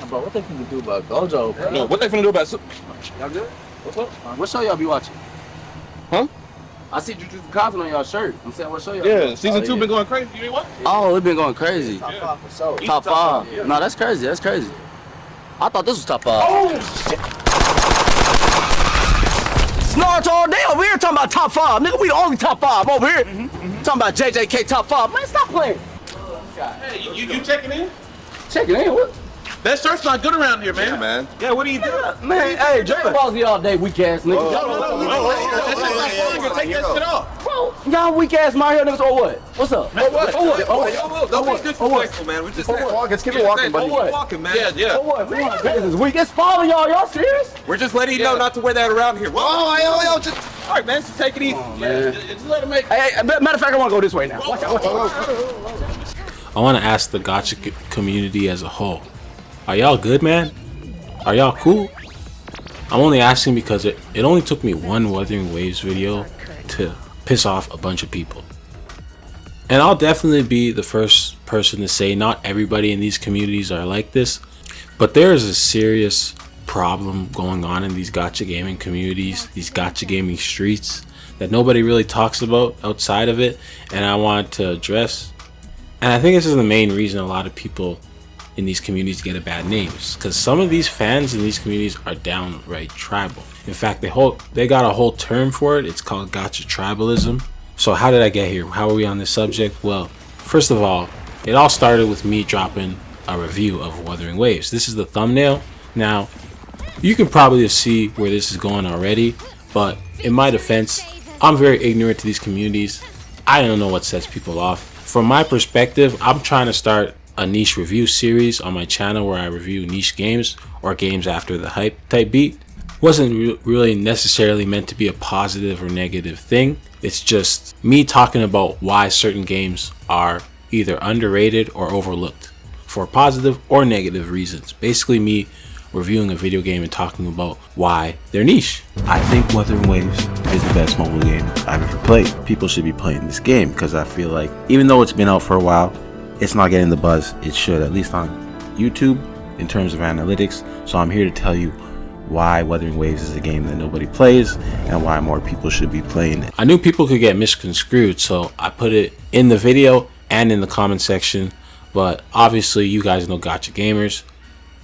Bro, what they finna do about Gojo, bro? No, what they finna do about Y'all good? What's up? What show y'all be watching? Huh? I see Jujutsu Kaisen on y'all shirt. I'm saying, what show y'all? Yeah, season 2 been going crazy. You ain't watch? Oh, it been going crazy. Top 5 for sure. Top 5. Yeah. No, that's crazy. That's crazy. I thought this was top 5. Oh, shit. Naruto all day over here talking about top 5. Nigga, we the only top 5 over here. Talking about JJK top 5. Man, stop playing. Hey, you checking in? Check it in. What? That shirt's not good around here, man. Yeah, man. Yeah, what are you doing? Man, hey, Dragon Ball Z all day, weak ass niggas. That shit's not fun. Take that shit off. Bro, y'all weak ass Mario niggas or what? What's up? For what? For what? Don't be disrespectful, man. We're just walking. Let's keep it walking, buddy. For what? Keep walking, man. Yeah. For what? Man, niggas is weak. It's falling, y'all. Y'all serious? We're just letting you know not to wear that around here. Whoa, just. All right, man. Just take it easy. man. Just let him make. Hey, matter of fact, I want to go this way now. Watch out. I want to ask the Gacha community as a whole. Are y'all good, man? Are y'all cool? I'm only asking because it only took me one Wuthering Waves video to piss off a bunch of people. And I'll definitely be the first person to say not everybody in these communities are like this, but there is a serious problem going on in these gacha gaming communities, these gacha gaming streets that nobody really talks about outside of it, and I want to address. And I think this is the main reason a lot of people in these communities get a bad names, because some of these fans in these communities are downright tribal. In fact, they got a whole term for it. It's called Gacha Tribalism. So how did I get here? How are we on this subject? Well, first of all, it all started with me dropping a review of Wuthering Waves. This is the thumbnail. Now, you can probably see where this is going already, but in my defense, I'm very ignorant to these communities. I don't know what sets people off. From my perspective, I'm trying to start a niche review series on my channel where I review niche games or games after the hype type beat. Wasn't really necessarily meant to be a positive or negative thing. It's just me talking about why certain games are either underrated or overlooked for positive or negative reasons. Basically me reviewing a video game and talking about why they're niche. I think Wuthering Waves is the best mobile game I've ever played. People should be playing this game because I feel like even though it's been out for a while, it's not getting the buzz it should, at least on YouTube in terms of analytics. So I'm here to tell you why Wuthering Waves is a game that nobody plays and why more people should be playing it. I knew people could get misconstrued, so I put it in the video and in the comment section, but obviously you guys know Gacha gamers.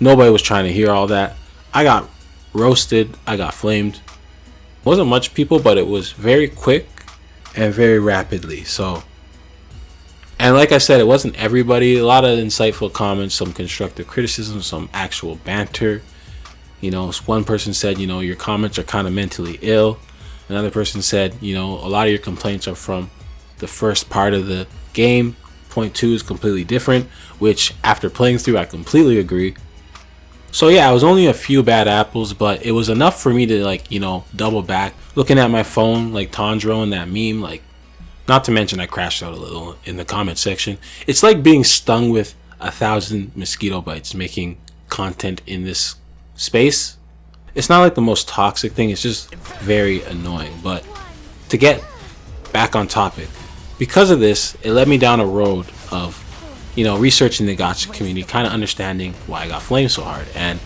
Nobody was trying to hear all that. I got roasted, I got flamed. Wasn't much people, but it was very quick and very rapidly. And like I said, it wasn't everybody. A lot of insightful comments, some constructive criticism, some actual banter. You know, one person said, you know, your comments are kind of mentally ill. Another person said, you know, a lot of your complaints are from the first part of the game. Point 2 is completely different, which after playing through, I completely agree. So yeah, it was only a few bad apples, but it was enough for me to, like, you know, double back. Looking at my phone, like Tanjiro and that meme, like, not to mention I crashed out a little in the comment section. It's like being stung with 1,000 mosquito bites making content in this space. It's not like the most toxic thing, it's just very annoying. But to get back on topic, because of this, it led me down a road of, you know, researching the gacha community, kind of understanding why I got flamed so hard. And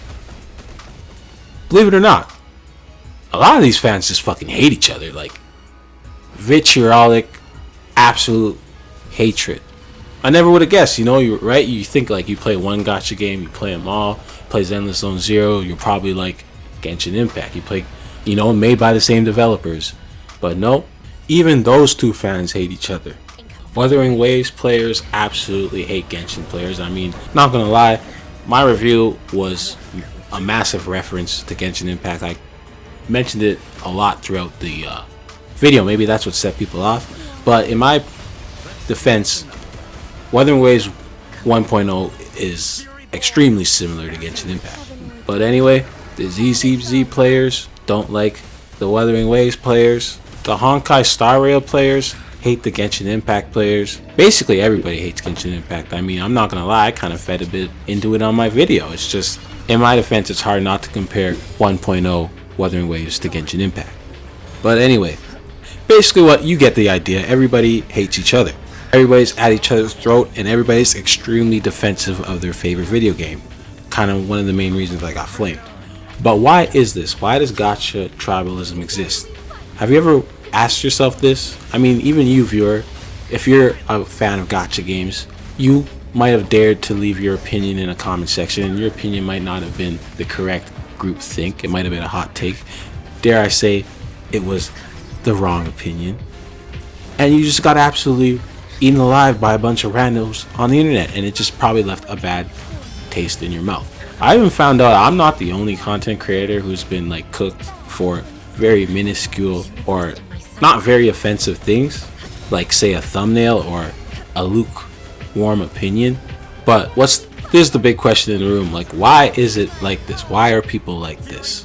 believe it or not, a lot of these fans just fucking hate each other, like vitriolic, absolute hatred. I never would have guessed, you know, you're right. You think like you play one gacha game, you play them all, play Zenless Zone Zero, you're probably like Genshin Impact. You play, you know, made by the same developers. But no, even those two fans hate each other. Wuthering Waves players absolutely hate Genshin players. I mean, not gonna lie, my review was a massive reference to Genshin Impact. I mentioned it a lot throughout the video. Maybe that's what set people off. But in my defense, Wuthering Waves 1.0 is extremely similar to Genshin Impact. But anyway, the ZZZ players don't like the Wuthering Waves players. The Honkai Star Rail players hate the Genshin Impact players. Basically everybody hates Genshin Impact. I mean, I'm not gonna lie, I kind of fed a bit into it on my video. It's just, in my defense, it's hard not to compare 1.0 Wuthering Waves to Genshin Impact. But anyway, basically what you get the idea. Everybody hates each other. Everybody's at each other's throat and everybody's extremely defensive of their favorite video game. kind of one of the main reasons I got flamed. But why is this? Why does gacha tribalism exist? Have you ever asked yourself this? I mean, even you, viewer, if you're a fan of gacha games, you might have dared to leave your opinion in a comment section, and your opinion might not have been the correct group think. It might have been a hot take. Dare I say, it was the wrong opinion. And you just got absolutely eaten alive by a bunch of randos on the internet, and it just probably left a bad taste in your mouth. I even found out I'm not the only content creator who's been like cooked for very minuscule or not very offensive things, like say a thumbnail or a lukewarm opinion. But there's the big question in the room, like, why is it like this? Why are people like this?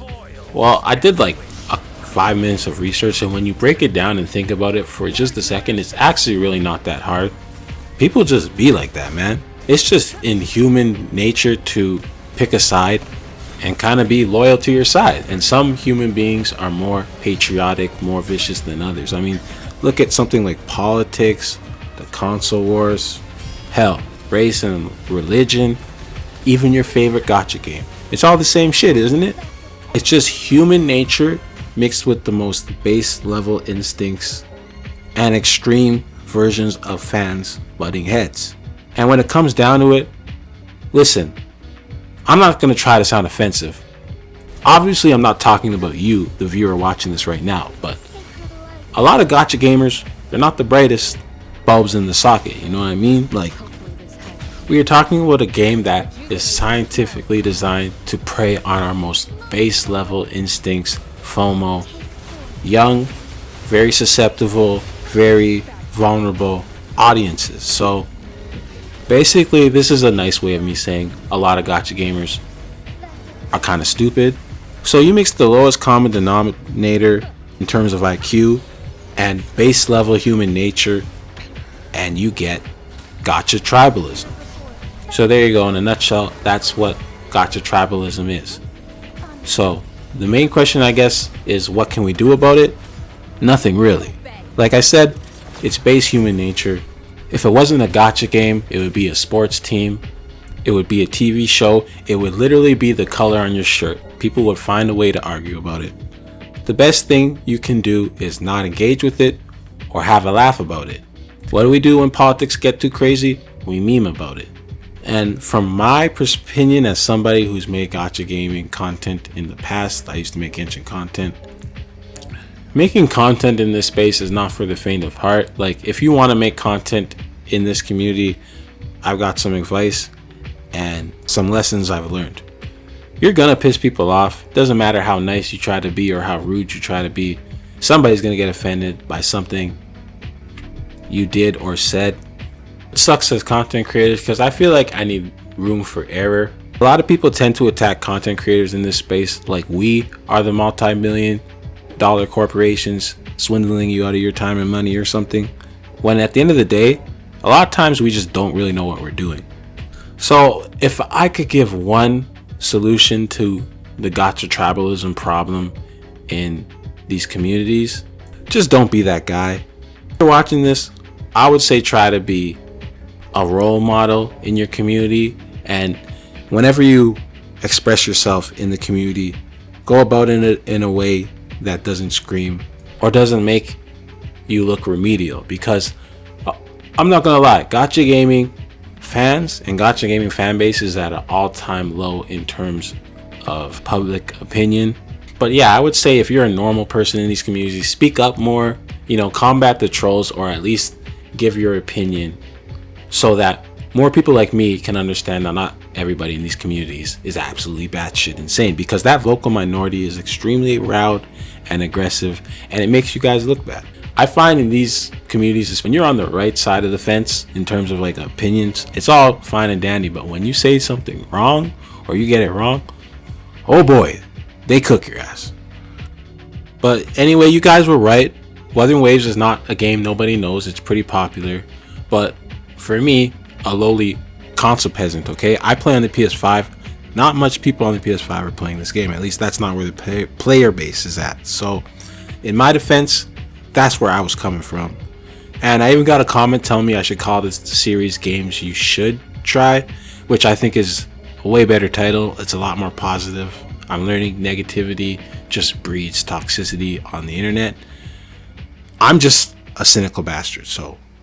Well, I did like 5 minutes of research, and when you break it down and think about it for just a second, it's actually really not that hard. People just be like that, man. It's just in human nature to pick a side and kind of be loyal to your side. And some human beings are more patriotic, more vicious than others. I mean, look at something like politics, the console wars, hell, race and religion, even your favorite gacha game. It's all the same shit, isn't it? It's just human nature mixed with the most base level instincts and extreme versions of fans butting heads. And when it comes down to it, listen, I'm not going to try to sound offensive. Obviously, I'm not talking about you, the viewer watching this right now, but a lot of gacha gamers, they're not the brightest bulbs in the socket, you know what I mean? Like, we are talking about a game that is scientifically designed to prey on our most base level instincts, FOMO, young, very susceptible, very vulnerable audiences. So basically, this is a nice way of me saying a lot of gacha gamers are kind of stupid. So you mix the lowest common denominator in terms of IQ and base level human nature, and you get gacha tribalism. So there you go, in a nutshell, that's what gacha tribalism is. So the main question, I guess, is what can we do about it? Nothing really. Like I said, it's base human nature. If it wasn't a gacha game, it would be a sports team. It would be a TV show. It would literally be the color on your shirt. People would find a way to argue about it. The best thing you can do is not engage with it or have a laugh about it. What do we do when politics get too crazy? We meme about it. And from my opinion, as somebody who's made gacha gaming content in the past, I used to make Genshin content. Making content in this space is not for the faint of heart. Like, if you want to make content in this community, I've got some advice and some lessons I've learned. You're gonna piss people off. Doesn't matter how nice you try to be or how rude you try to be. Somebody's gonna get offended by something you did or said. It sucks as content creators because I feel like I need room for error. A lot of people tend to attack content creators in this space like we are the multi-million-dollar corporations swindling you out of your time and money or something, when at the end of the day, a lot of times we just don't really know what we're doing. So if I could give one solution to the gacha tribalism problem in these communities, just don't be that guy. If you're watching this, I would say try to be a role model in your community, and whenever you express yourself in the community, go about it in a way that doesn't scream or doesn't make you look remedial. Because I'm not gonna lie, gacha gaming fans and gacha gaming fan base is at an all-time low in terms of public opinion. But yeah, I would say if you're a normal person in these communities, speak up more, combat the trolls, or at least give your opinion so that more people like me can understand that not everybody in these communities is absolutely batshit insane, because that vocal minority is extremely loud and aggressive, and it makes you guys look bad. I find in these communities is when you're on the right side of the fence in terms of like opinions, it's all fine and dandy, but when you say something wrong or you get it wrong, oh boy, they cook your ass. But anyway, you guys were right. Wuthering Waves is not a game nobody knows. It's pretty popular, but for me, a lowly console peasant, okay, I play on the PS5. Not much people on the PS5 are playing this game. At least that's not where the player base is at. So in my defense, that's where I was coming from. And I even got a comment telling me I should call this the series games you should try, which I think is a way better title. It's a lot more positive. I'm learning negativity just breeds toxicity on the internet. I'm just a cynical bastard, so